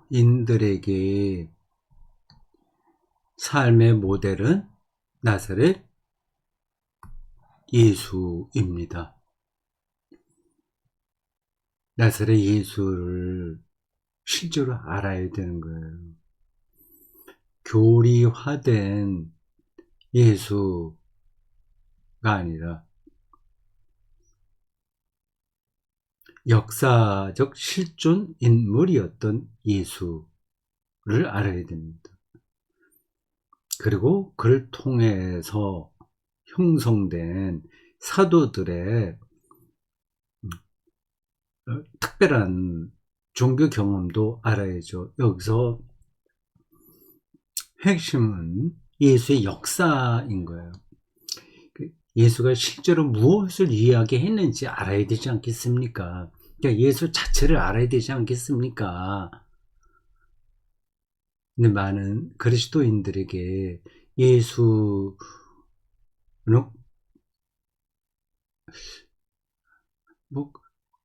그리스도인들에게 삶의 모델은 나사렛 예수입니다. 나사렛 예수를 실제로 알아야 되는 거예요. 교리화된 예수가 아니라 역사적 실존 인물이었던 예수를 알아야 됩니다. 그리고 그를 통해서 형성된 사도들의 특별한 종교 경험도 알아야죠. 여기서 핵심은 예수의 역사인 거예요. 예수가 실제로 무엇을 이야기했는지 알아야 되지 않겠습니까? 그러니까 예수 자체를 알아야 되지 않겠습니까? 근데 많은 그리스도인들에게 예수는 뭐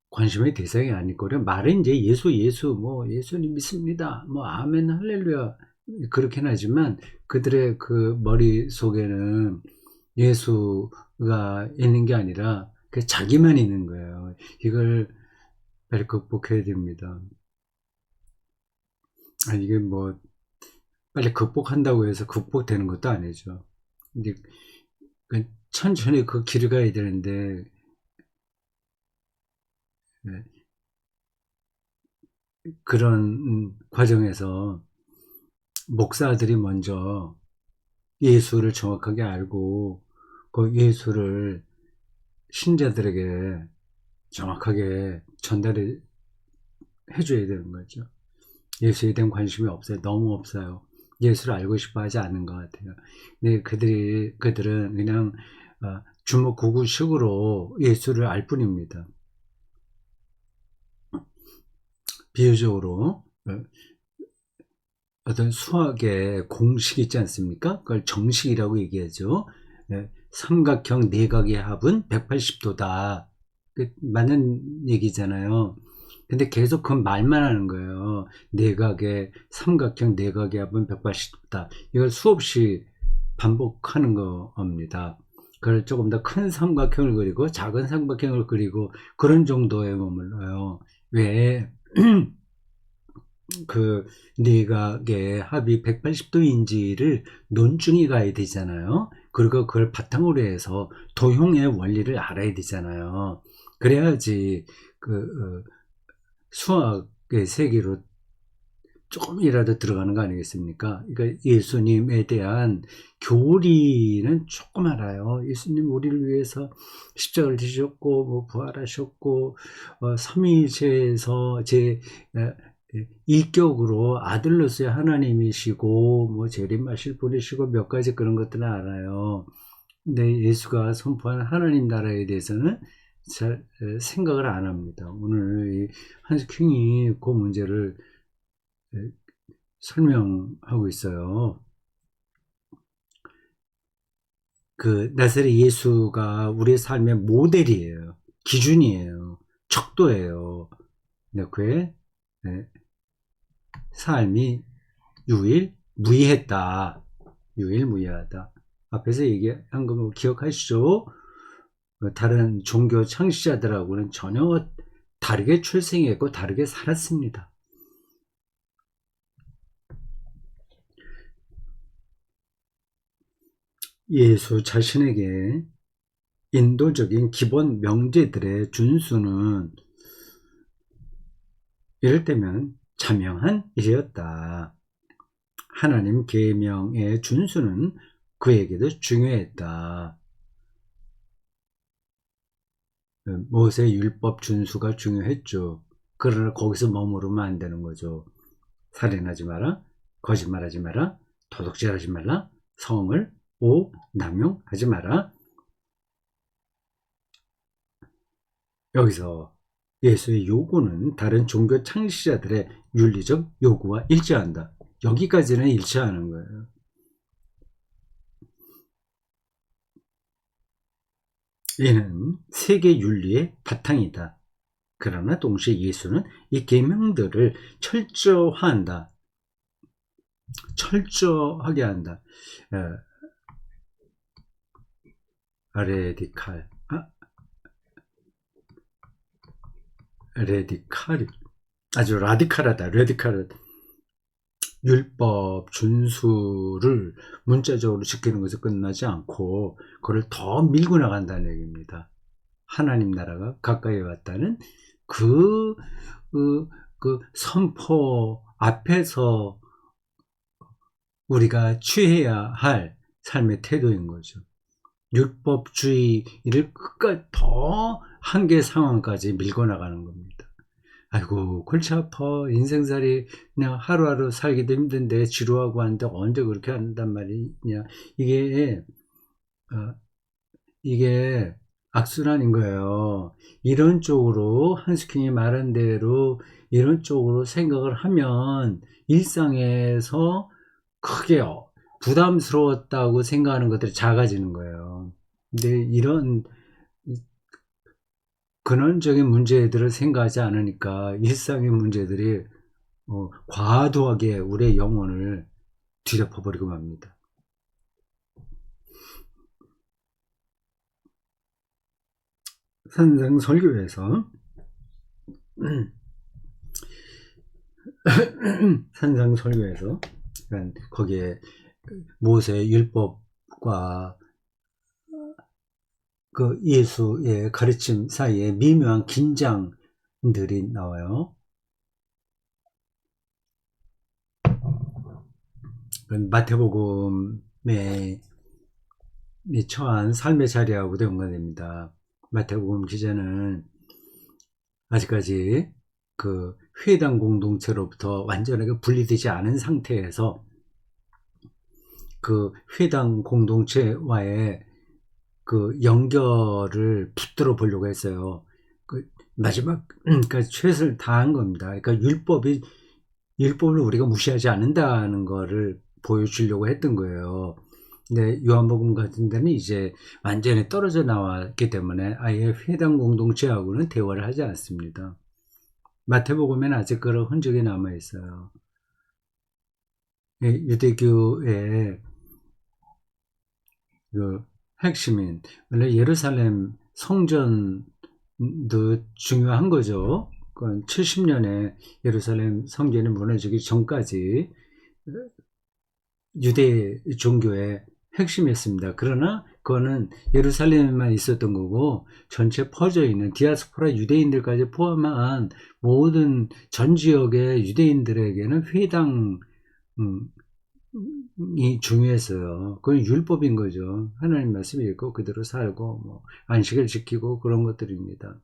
관심의 대상이 아니고요. 말은 이제 예수 뭐 예수님 믿습니다. 뭐 아멘 할렐루야 그렇긴 하지만 그들의 그 머릿속에는 예수가 있는 게 아니라 그 자기만 있는 거예요. 이걸 빨리 극복해야 됩니다. 아니 이게 뭐 빨리 극복한다고 해서 극복되는 것도 아니죠. 근데 천천히 그 길을 가야 되는데 그런 과정에서 목사들이 먼저 예수를 정확하게 알고 그 예수를 신자들에게 정확하게 전달해 줘야 되는 거죠. 예수에 대한 관심이 없어요. 너무 없어요. 예수를 알고 싶어 하지 않는 것 같아요. 근데 그들은 그냥 주먹구구식으로 예수를 알 뿐입니다. 비유적으로 어떤 수학의 공식 있지 않습니까? 그걸 정식이라고 얘기하죠. 삼각형 내각의 합은 180도다. 맞는 얘기잖아요. 근데 계속 그 말만 하는 거예요. 삼각형 내각의 합은 180도다. 이걸 수없이 반복하는 겁니다. 그걸 조금 더 큰 삼각형을 그리고 작은 삼각형을 그리고 그런 정도에 머물러요. 왜 그 내각의 합이 180도인지를 논증이 가야 되잖아요. 그리고 그걸 바탕으로 해서 도형의 원리를 알아야 되잖아요. 그래야지 수학의 세계로 조금이라도 들어가는 거 아니겠습니까? 그러니까 예수님에 대한 교리는 조금 알아요. 예수님 우리를 위해서 십자가를 지셨고 뭐 부활하셨고 삼위일체에서 제 일격으로 아들로서의 하나님이시고 뭐 재림하실 분이시고 몇 가지 그런 것들은 알아요. 근데 예수가 선포한 하나님 나라에 대해서는 잘 생각을 안 합니다. 오늘 한스 킹이 그 문제를 설명하고 있어요. 그 나사렛 예수가 우리의 삶의 모델이에요. 기준이에요. 척도예요. 네, 그의 삶이 유일무이했다. 유일무이하다. 앞에서 얘기한 거 기억하시죠? 다른 종교 창시자들하고는 전혀 다르게 출생했고 다르게 살았습니다. 예수 자신에게 인도적인 기본 명제들의 준수는 이를테면 자명한 일이었다. 하나님 계명의 준수는 그에게도 중요했다. 모세 율법 준수가 중요했죠. 그러나 거기서 머무르면 안 되는 거죠. 살인하지 마라, 거짓말하지 마라, 도둑질하지 말라, 성을 남용하지 마라. 여기서 예수의 요구는 다른 종교 창시자들의 윤리적 요구와 일치한다. 여기까지는 일치하는 거예요. 이는 세계 윤리의 바탕이다. 그러나 동시에 예수는 이 계명들을 철저화한다. 철저하게 한다. 레디칼, 레디칼이 아주 라디칼하다. 레디칼하다. 율법 준수를 문자적으로 지키는 것에 끝나지 않고 그걸 더 밀고 나간다는 얘기입니다. 하나님 나라가 가까이 왔다는 그, 그 선포 앞에서 우리가 취해야 할 삶의 태도인 거죠. 율법주의를 끝까지 더 한계 상황까지 밀고 나가는 겁니다. 아이고 골치 아파, 인생살이 그냥 하루하루 살기도 힘든데 지루하고 하는데 언제 그렇게 한단 말이냐. 이게 악순환인 거예요. 이런 쪽으로 한스킹이 말한 대로 이런 쪽으로 생각을 하면 일상에서 크게 부담스러웠다고 생각하는 것들이 작아지는 거예요. 근데 이런 근원적인 문제들을 생각하지 않으니까 일상의 문제들이 과도하게 우리의 영혼을 뒤덮어버리고 맙니다. 산상설교에서 산상설교에서 거기에 모세의 율법과 그 예수의 가르침 사이에 미묘한 긴장들이 나와요. 마태복음에 처한 삶의 자리하고도 연관됩니다. 마태복음 기자는 아직까지 그 회당 공동체로부터 완전하게 분리되지 않은 상태에서 그 회당 공동체와의 그 연결을 붙들어 보려고 했어요. 그 마지막, 그러니까 최선을 다한 겁니다. 그러니까 율법을 우리가 무시하지 않는다는 거를 보여주려고 했던 거예요. 근데 요한복음 같은 데는 이제 완전히 떨어져 나왔기 때문에 아예 회당 공동체하고는 대화를 하지 않습니다. 마태복음에는 아직 그런 흔적이 남아 있어요. 유대교의 그 핵심인, 원래 예루살렘 성전도 중요한 거죠. 70년에 예루살렘 성전이 무너지기 전까지 유대 종교의 핵심이었습니다. 그러나 그거는 예루살렘에만 있었던 거고 전체 퍼져 있는 디아스포라 유대인들까지 포함한 모든 전 지역의 유대인들에게는 회당이 중요했어요. 그건 율법인 거죠. 하나님 말씀이 있고 그대로 살고 뭐 안식을 지키고 그런 것들입니다.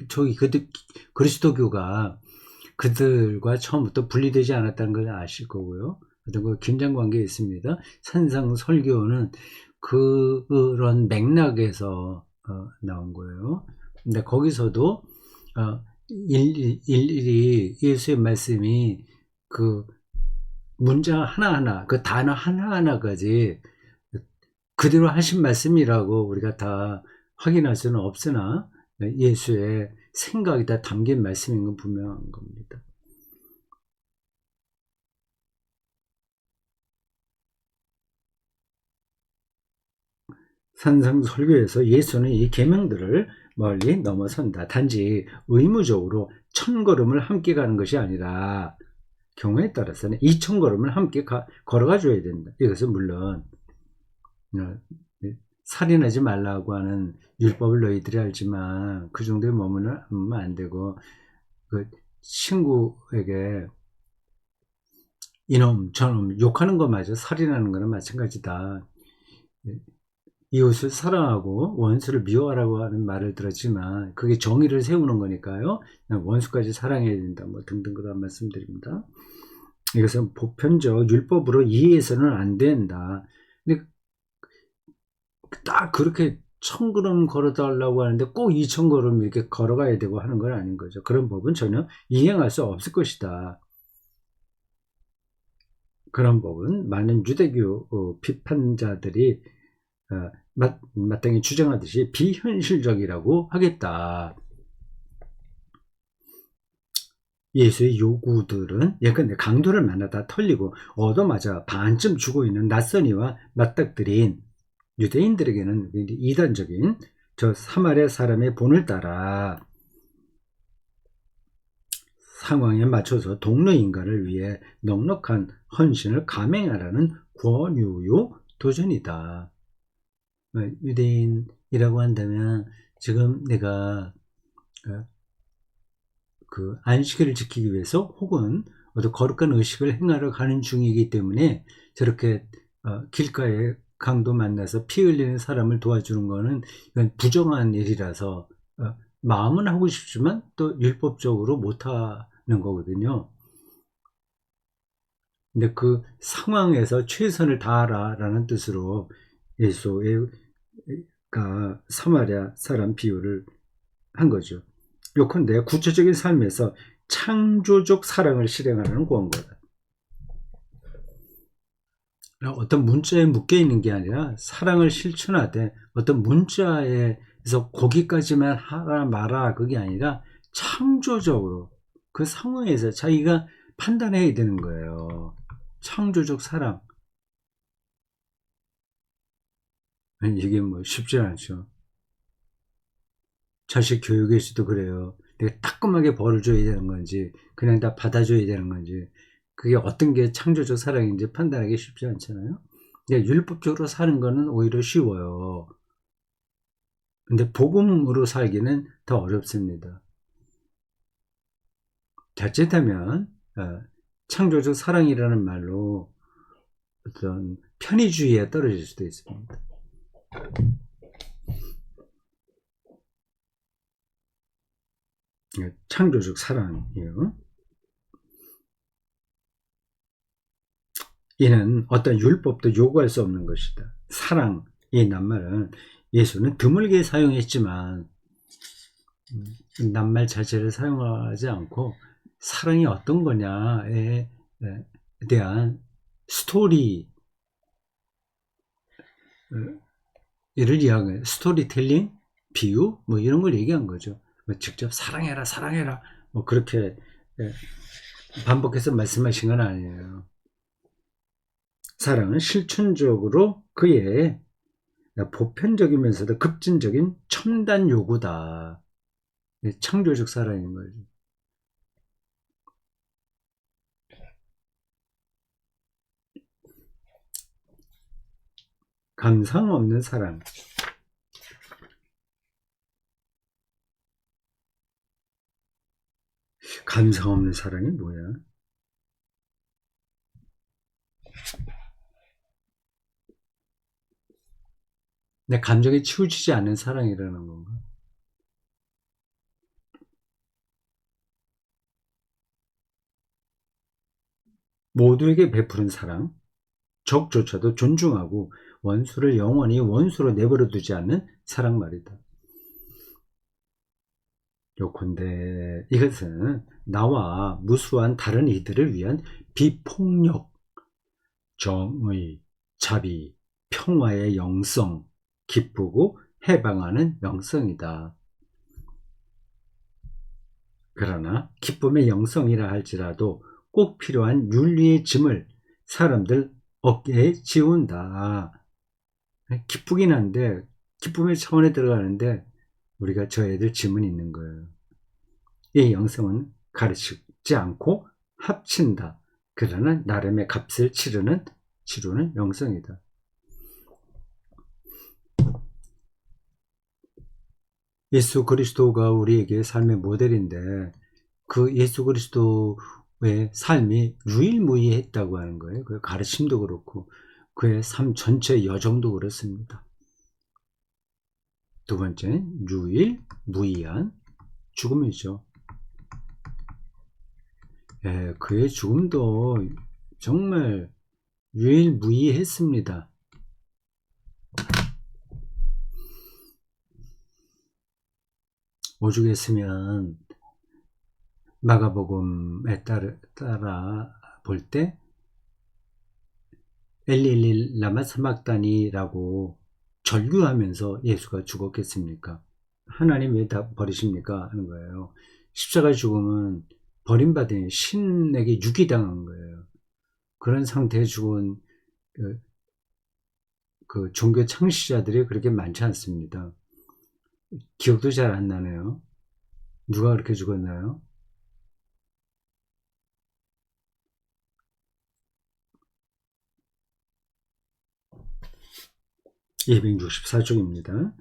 저기 그리스도교가 그들과 처음부터 분리되지 않았다는 걸 아실 거고요. 어떤 그 긴장 관계에 있습니다. 산상설교는 그런 맥락에서 나온 거예요. 근데 거기서도 일일이 예수의 말씀이 그 문장 하나하나, 그 단어 하나하나까지 그대로 하신 말씀이라고 우리가 다 확인할 수는 없으나 예수의 생각이 다 담긴 말씀인 건 분명한 겁니다. 산상설교에서 예수는 이 계명들을 멀리 넘어선다. 단지 의무적으로 1000걸음을 함께 가는 것이 아니라 경우에 따라서는 2000걸음을 함께 걸어가 줘야 된다. 이것은 물론 살인하지 말라고 하는 율법을 너희들이 알지만 그 정도에 머무르면 안 되고, 그 친구에게 이놈 저놈 욕하는 것마저 살인하는 거나 마찬가지다. 이웃을 사랑하고 원수를 미워하라고 하는 말을 들었지만 그게 정의를 세우는 거니까요. 원수까지 사랑해야 된다. 뭐 등등 그런 말씀드립니다. 이것은 보편적 율법으로 이해해서는 안 된다. 근데 딱 그렇게 1000걸음 걸어달라고 하는데 꼭 2000걸음 이렇게 걸어가야 되고 하는 건 아닌 거죠. 그런 법은 전혀 이행할 수 없을 것이다. 그런 법은 많은 유대교 비판자들이 마땅히 주장하듯이 비현실적이라고 하겠다. 예수의 요구들은 예컨대 강도를 만나 다 털리고 얻어맞아 반쯤 죽어 있는 낯선이와 맞닥뜨린 유대인들에게는 이단적인 저 사마리아 사람의 본을 따라 상황에 맞춰서 동료 인간을 위해 넉넉한 헌신을 감행하라는 권유요 도전이다. 유대인이라고 한다면 지금 내가 그 안식일을 지키기 위해서 혹은 어떤 거룩한 의식을 행하러 가는 중이기 때문에 저렇게 길가에 강도 만나서 피 흘리는 사람을 도와주는 거는 이건 부정한 일이라서 마음은 하고 싶지만 또 율법적으로 못하는 거거든요. 근데 그 상황에서 최선을 다하라라는 뜻으로 예수가 사마리아 사람 비유를 한 거죠. 요컨대 구체적인 삶에서 창조적 사랑을 실행하라는 권고다. 어떤 문자에 묶여 있는 게 아니라 사랑을 실천하되 어떤 문자에서 거기까지만 하라 마라 그게 아니라 창조적으로 그 상황에서 자기가 판단해야 되는 거예요. 창조적 사랑. 이게 뭐 쉽지 않죠. 자식 교육에서도 그래요. 내가 따끔하게 벌을 줘야 되는 건지 그냥 다 받아줘야 되는 건지 그게 어떤 게 창조적 사랑인지 판단하기 쉽지 않잖아요. 그러니까 율법적으로 사는 거는 오히려 쉬워요. 근데 복음으로 살기는 더 어렵습니다. 자칫하면 창조적 사랑이라는 말로 어떤 편의주의에 떨어질 수도 있습니다. 창조적 사랑이에요. 이는 어떤 율법도 요구할 수 없는 것이다. 사랑이 낱말은 예수는 드물게 사용했지만 낱말 자체를 사용하지 않고 사랑이 어떤 거냐에 대한 스토리 를 이야기해 스토리텔링, 비유 뭐 이런 걸 얘기한 거죠. 뭐 직접 사랑해라 사랑해라 뭐 그렇게 반복해서 말씀하신 건 아니에요. 사랑은 실천적으로 그의 보편적이면서도 급진적인 첨단 요구다. 창조적 사랑인 거죠. 감상 없는 사랑. 감상 없는 사랑이 뭐야? 내 감정에 치우치지 않는 사랑이라는 건가? 모두에게 베푸는 사랑, 적조차도 존중하고 원수를 영원히 원수로 내버려 두지 않는 사랑 말이다. 요컨대 이것은 나와 무수한 다른 이들을 위한 비폭력, 정의, 자비, 평화의 영성, 기쁘고 해방하는 영성이다. 그러나 기쁨의 영성이라 할지라도 꼭 필요한 윤리의 짐을 사람들 어깨에 지운다. 기쁘긴 한데 기쁨의 차원에 들어가는데 우리가 저 애들 짐은 있는 거예요. 이 영성은 가르치지 않고 합친다. 그러나 나름의 값을 치르는 영성이다. 예수 그리스도가 우리에게 삶의 모델인데 그 예수 그리스도의 삶이 유일무이했다고 하는 거예요. 그 가르침도 그렇고 그의 삶 전체 여정도 그렇습니다. 두 번째, 유일무이한 죽음이죠. 그의 죽음도 정말 유일무이했습니다. 오죽했으면 마가복음에 따라 볼 때 엘리엘리 라마 사막다니라고 절규하면서 예수가 죽었겠습니까? 하나님 왜 다 버리십니까? 하는 거예요. 십자가 죽음은 버림받은 신에게 유기당한 거예요. 그런 상태에 죽은 그 종교 창시자들이 그렇게 많지 않습니다. 기억도 잘 안 나네요. 누가 그렇게 죽었나요? 264쪽입니다.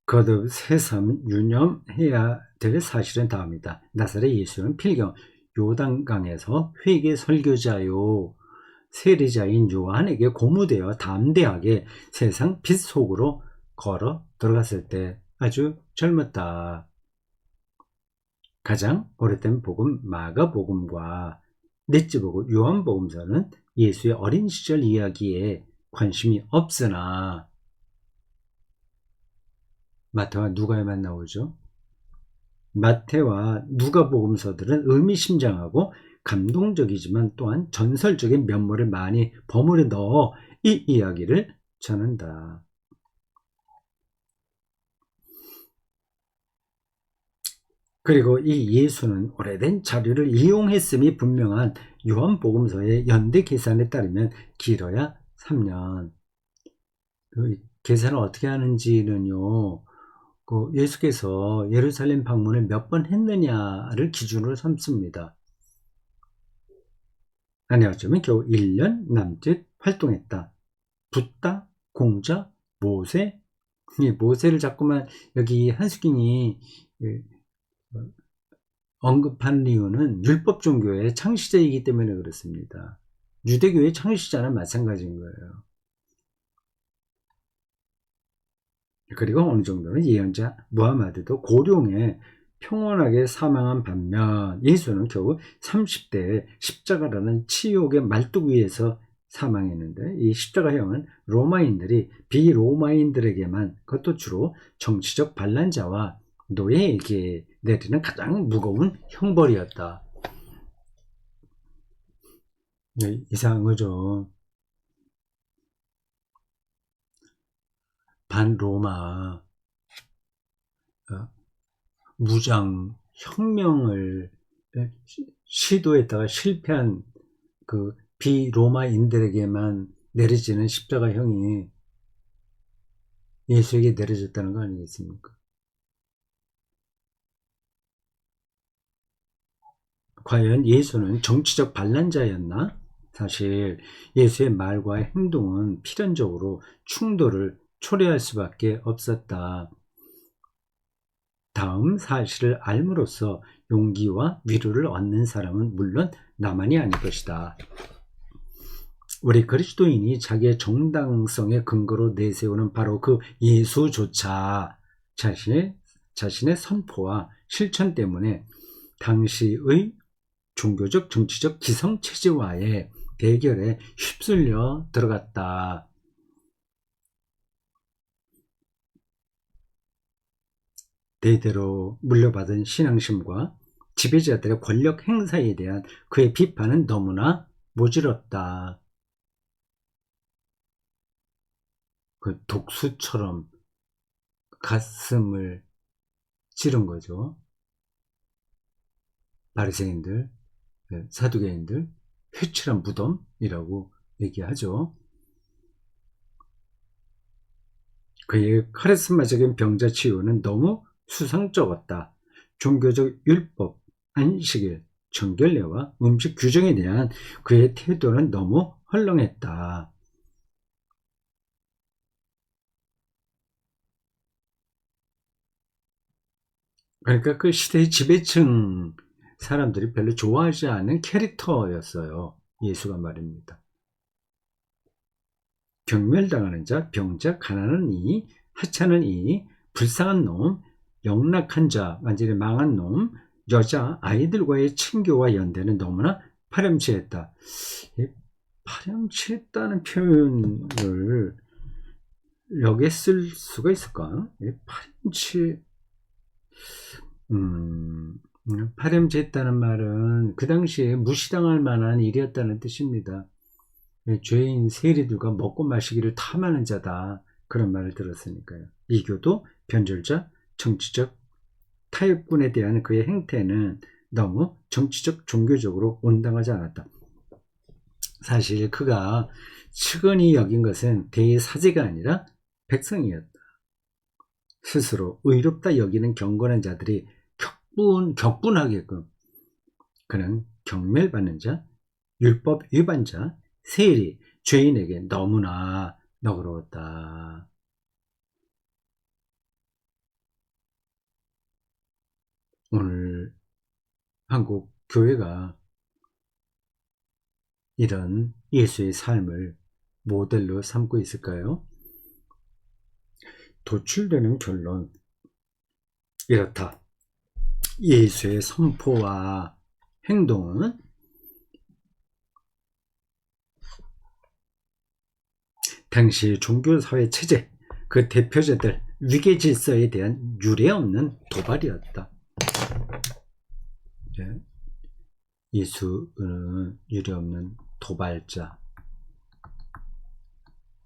거듭 새삼 유념해야 될 사실은 다음이다. 나사렛 예수는 필경 요단강에서 회개 설교자요 세리자인 요한에게 고무되어 담대하게 세상 빛 속으로 걸어 들어갔을 때 아주 젊었다. 가장 오래된 복음 마가복음과 넷째 복음 요한복음서는 예수의 어린 시절 이야기에 관심이 없으나 마태와 누가에만 나오죠. 마태와 누가복음서들은 의미심장하고 감동적이지만 또한 전설적인 면모를 많이 버무려 넣어 이 이야기를 전한다. 그리고 이 예수는 오래된 자료를 이용했음이 분명한 요한복음서의 연대 계산에 따르면 길어야 3년. 계산을 어떻게 하는지는요, 예수께서 예루살렘 방문을 몇 번 했느냐를 기준으로 삼습니다. 아니었지만 겨우 1년 남짓 활동했다. 붓다, 공자, 모세. 이 모세를 자꾸만 여기 한수경이 언급한 이유는 율법 종교의 창시자이기 때문에 그렇습니다. 유대교의 창시자는 마찬가지인 거예요. 그리고 어느 정도는 예언자 무하마드도 고령에 평온하게 사망한 반면 예수는 겨우 30대에 십자가라는 치욕의 말뚝 위에서 사망했는데 이 십자가형은 로마인들이 비로마인들에게만 그것도 주로 정치적 반란자와 노예에게 내리는 가장 무거운 형벌이었다. 네, 이상한 거죠. 반로마 무장 혁명을 시도했다가 실패한 그 비로마인들에게만 내려지는 십자가형이 예수에게 내려졌다는 거 아니겠습니까? 과연 예수는 정치적 반란자였나? 사실 예수의 말과 행동은 필연적으로 충돌을 초래할 수밖에 없었다. 다음 사실을 알므로써 용기와 위로를 얻는 사람은 물론 나만이 아닐 것이다. 우리 그리스도인이 자기의 정당성의 근거로 내세우는 바로 그 예수조차 자신의 선포와 실천 때문에 당시의 종교적 정치적 기성체제와의 대결에 휩쓸려 들어갔다. 대대로 물려받은 신앙심과 지배자들의 권력 행사에 대한 그의 비판은 너무나 모질었다. 그 독수처럼 가슴을 찌른 거죠. 바리새인들, 사두개인들, 회칠한 무덤이라고 얘기하죠. 그의 카리스마적인 병자 치유는 너무 수상쩍었다. 종교적 율법, 안식일, 정결례와 음식 규정에 대한 그의 태도는 너무 헐렁했다. 그러니까 그 시대의 지배층 사람들이 별로 좋아하지 않은 캐릭터였어요. 예수가 말입니다. 경멸당하는 자, 병자, 가난한 이, 하찮은 이, 불쌍한 놈, 영락한 자, 완전히 망한 놈, 여자, 아이들과의 친교와 연대는 너무나 파렴치했다. 파렴치했다는 표현을 여기에 쓸 수가 있을까? 파렴치했다는 말은 그 당시에 무시당할 만한 일이었다는 뜻입니다. 죄인 세리들과 먹고 마시기를 탐하는 자다. 그런 말을 들었으니까요. 이교도 변절자, 정치적 타협군에 대한 그의 행태는 너무 정치적 종교적으로 온당하지 않았다. 사실 그가 측은히 여긴 것은 대사제가 아니라 백성이었다. 스스로 의롭다 여기는 경건한 자들이 격분하게끔 그는 경멸받는 자, 율법 위반자, 세리, 죄인에게 너무나 너그러웠다. 오늘 한국 교회가 이런 예수의 삶을 모델로 삼고 있을까요? 도출되는 결론 이렇다. 예수의 선포와 행동은 당시 종교사회 체제, 그 대표자들 위계 질서에 대한 유례없는 도발이었다. 예수는 유례없는 도발자,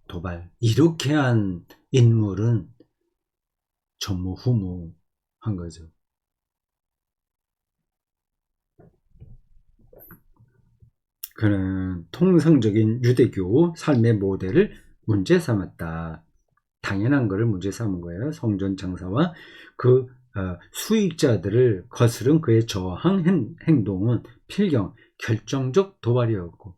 도발. 이렇게 한 인물은 전무후무한 거죠. 그는 통상적인 유대교 삶의 모델을 문제 삼았다. 당연한 것을 문제 삼은 거예요. 성전 장사와 그 수익자들을 거스른 그의 저항 행동은 필경 결정적 도발이었고,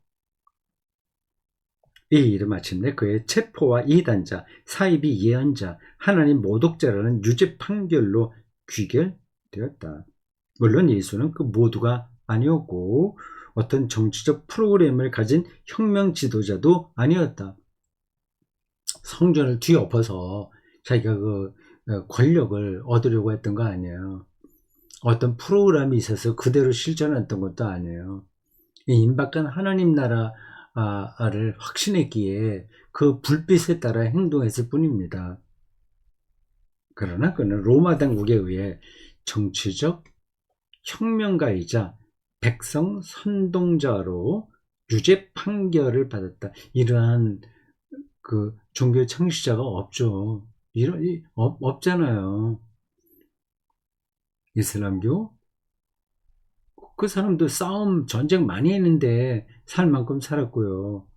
이 일은 마침내 그의 체포와 이단자, 사이비 예언자, 하나님 모독자라는 유죄 판결로 귀결되었다. 물론 예수는 그 모두가 아니었고 어떤 정치적 프로그램을 가진 혁명 지도자도 아니었다. 성전을 뒤엎어서 자기가 그 권력을 얻으려고 했던 거 아니에요. 어떤 프로그램이 있어서 그대로 실천했던 것도 아니에요. 임박한 하나님 나라를 확신했기에 그 불빛에 따라 행동했을 뿐입니다. 그러나 그는 로마 당국에 의해 정치적 혁명가이자 백성 선동자로 유죄 판결을 받았다. 이러한 그 종교 창시자가 없죠. 없잖아요. 이슬람교 그 사람도 전쟁 많이 했는데 살 만큼 살았고요.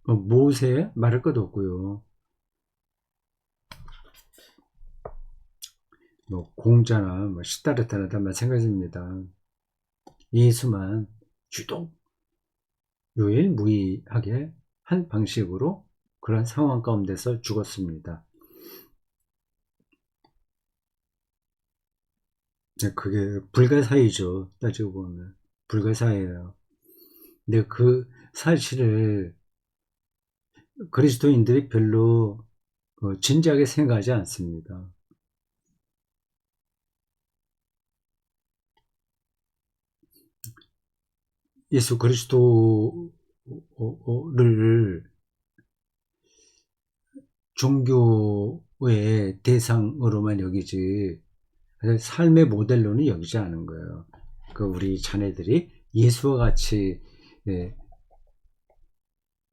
모세 말할 것도 없고요. 공자나 시다르타나 다 마찬가지입니다. 예수만 유독 유일무이하게 한 방식으로 그런 상황 가운데서 죽었습니다. 그게 불가사의죠. 따지고 보면 불가사의예요. 근데 그 사실을 그리스도인들이 별로 진지하게 생각하지 않습니다. 예수 그리스도를 종교의 대상으로만 여기지 삶의 모델로는 여기지 않은 거예요. 우리 자녀들이 예수와 같이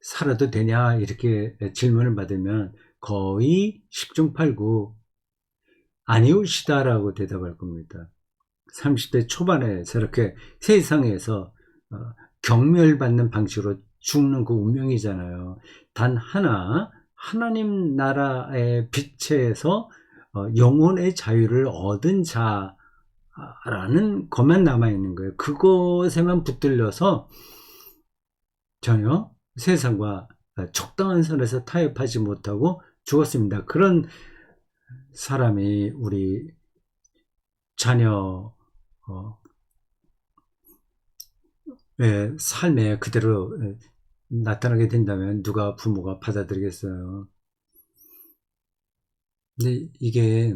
살아도 되냐 이렇게 질문을 받으면 거의 10중 8구 아니오시다라고 대답할 겁니다. 30대 초반에 저렇게 세상에서 경멸받는 방식으로 죽는 그 운명이잖아요. 단 하나 하나님 나라의 빛에서 영혼의 자유를 얻은 자라는 것만 남아있는 거예요. 그것에만 붙들려서 전혀 세상과 적당한 선에서 타협하지 못하고 죽었습니다. 그런 사람이 우리 자녀 삶에 그대로 나타나게 된다면 누가 부모가 받아들이겠어요. 근데 이게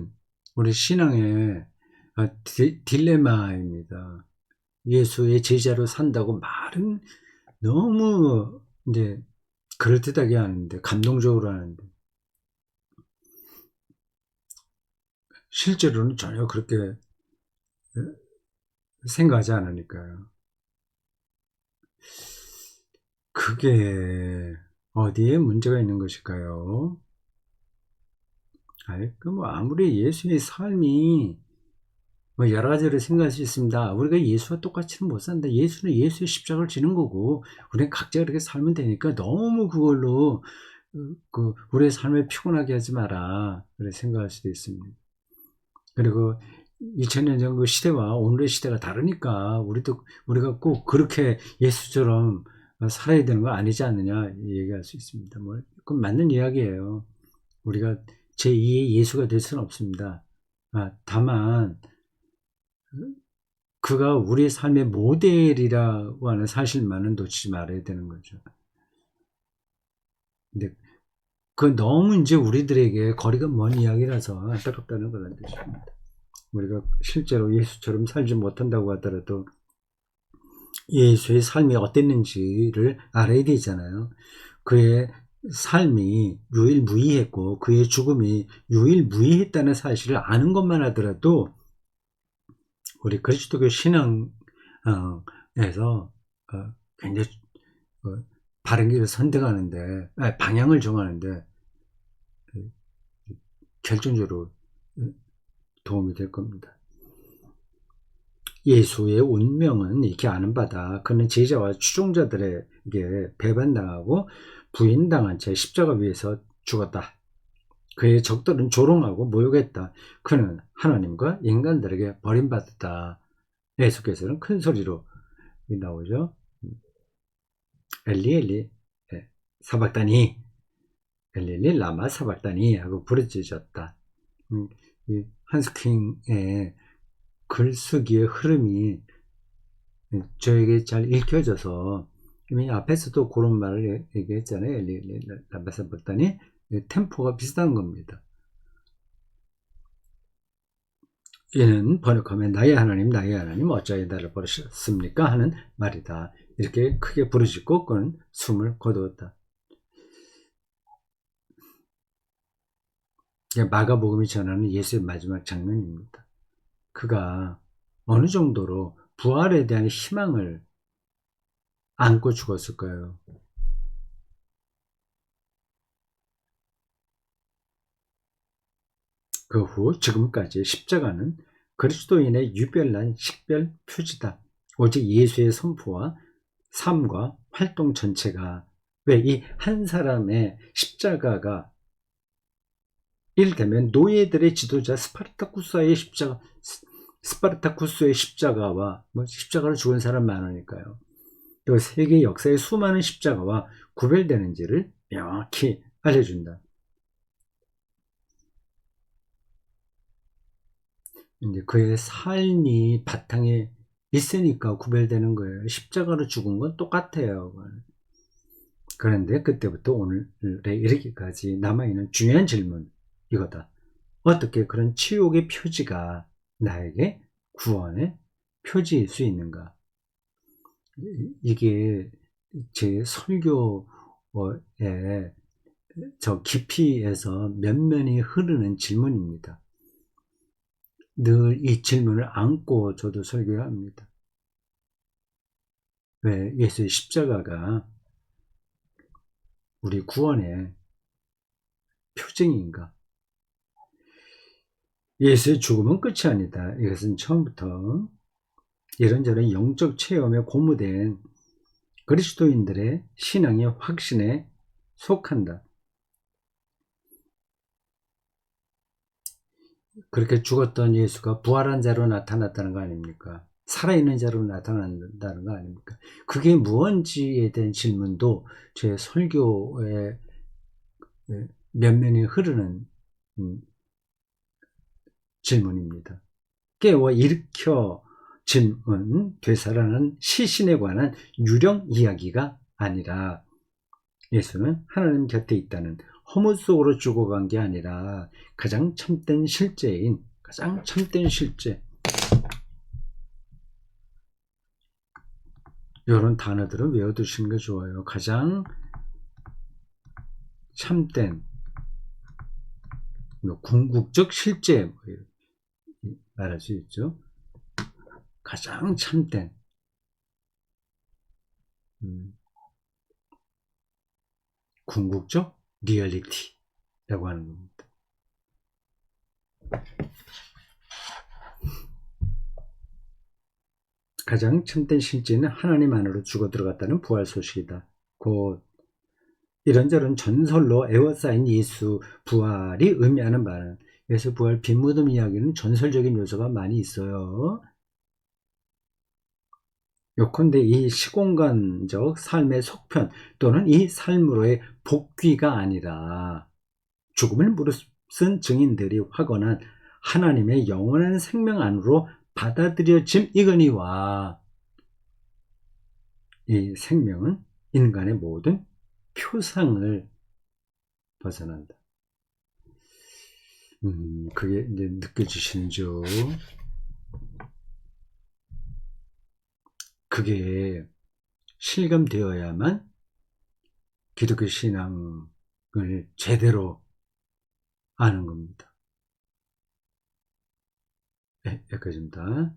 우리 신앙의 딜레마입니다. 예수의 제자로 산다고 말은 너무 이제 그럴듯하게 하는데, 감동적으로 하는데 실제로는 전혀 그렇게 생각하지 않으니까요. 그게 어디에 문제가 있는 것일까요? 뭐 아무리 예수의 삶이 뭐 여러 가지로 생각할 수 있습니다. 우리가 예수와 똑같이는 못 산다. 예수는 예수의 십자가를 지는 거고 우리는 각자 그렇게 살면 되니까 너무 그걸로 우리의 삶을 피곤하게 하지 마라. 그렇게 생각할 수도 있습니다. 그리고 2000년 전 그 시대와 오늘의 시대가 다르니까 우리가 꼭 그렇게 예수처럼 살아야 되는 거 아니지 않느냐 얘기할 수 있습니다. 뭐 그건 맞는 이야기예요. 우리가 제2의 예수가 될 수는 없습니다. 다만 그가 우리의 삶의 모델이라고 하는 사실만은 놓치지 말아야 되는 거죠. 근데 그 너무 이제 우리들에게 거리가 먼 이야기라서 안타깝다는 걸 뜻입니다. 우리가 실제로 예수처럼 살지 못한다고 하더라도 예수의 삶이 어땠는지를 알아야 되잖아요. 그의 삶이 유일무이했고 그의 죽음이 유일무이했다는 사실을 아는 것만 하더라도 우리 그리스도교 신앙에서 굉장히 바른 길을 선택하는데 방향을 정하는데 결정적으로 도움이 될 겁니다. 예수의 운명은 이렇게 아는 바다. 그는 제자와 추종자들에게 배반당하고 부인당한 채 십자가 위에서 죽었다. 그의 적들은 조롱하고 모욕했다. 그는 하나님과 인간들에게 버림받았다. 예수께서는 큰 소리로 나오죠. 엘리 엘리 사박다니 엘리 엘리 라마 사박다니 하고 부르짖었다. 이 한스킹의 글쓰기의 흐름이 저에게 잘 읽혀져서 이미 앞에서도 그런 말을 얘기했잖아요. 엘리 엘리 라마 사박다니 템포가 비슷한 겁니다. 이는 번역하면 나의 하나님 어찌하여 나를 버리셨습니까 하는 말이다. 이렇게 크게 부르짖고 그는 숨을 거두었다. 마가복음이 전하는 예수의 마지막 장면입니다. 그가 어느 정도로 부활에 대한 희망을 안고 죽었을까요? 그 후 지금까지 십자가는 그리스도인의 유별난 식별 표지다. 오직 예수의 선포와 삶과 활동 전체가 왜 이 한 사람의 십자가가 이를테면 노예들의 지도자 스파르타쿠스의 십자가와 십자가를 죽은 사람 많으니까요. 또 세계 역사의 수많은 십자가와 구별되는지를 명확히 알려준다. 이제 그의 삶이 바탕에 있으니까 구별되는 거예요. 십자가로 죽은 건 똑같아요. 그런데 그때부터 오늘에 이르기까지 남아있는 중요한 질문 이거다. 어떻게 그런 치욕의 표지가 나에게 구원의 표지일 수 있는가? 이게 제 설교의 저 깊이에서 면면이 흐르는 질문입니다. 늘 이 질문을 안고 저도 설교를 합니다. 왜 예수의 십자가가 우리 구원의 표징인가? 예수의 죽음은 끝이 아니다. 이것은 처음부터 이런저런 영적 체험에 고무된 그리스도인들의 신앙의 확신에 속한다. 그렇게 죽었던 예수가 부활한 자로 나타났다는 거 아닙니까? 살아있는 자로 나타난다는 거 아닙니까? 그게 무언지에 대한 질문도 제 설교의 면면이 흐르는 질문입니다. 깨워 일으켜 질문 되살아난 시신에 관한 유령 이야기가 아니라 예수는 하나님 곁에 있다는 허무 속으로 죽어간 게 아니라 가장 참된 실제 이런 단어들은 외워두시는 게 좋아요. 가장 참된 궁극적 실제 말할 수 있죠. 가장 참된 궁극적 리얼리티라고 하는 겁니다. 가장 참된 실제는 하나님 안으로 죽어 들어갔다는 부활 소식이다. 곧 이런저런 전설로 에워싸인 예수 부활이 의미하는 바는, 예수 부활 빈무덤 이야기는 전설적인 요소가 많이 있어요. 요컨대 이 시공간적 삶의 속편 또는 이 삶으로의 복귀가 아니라 죽음을 무릅쓴 증인들이 확언한 하나님의 영원한 생명 안으로 받아들여짐 이거니와, 이 생명은 인간의 모든 표상을 벗어난다. 그게 이제 느껴지시는죠? 그게 실감되어야만 기독교 신앙을 제대로 아는 겁니다. 네, 여기까지입니다.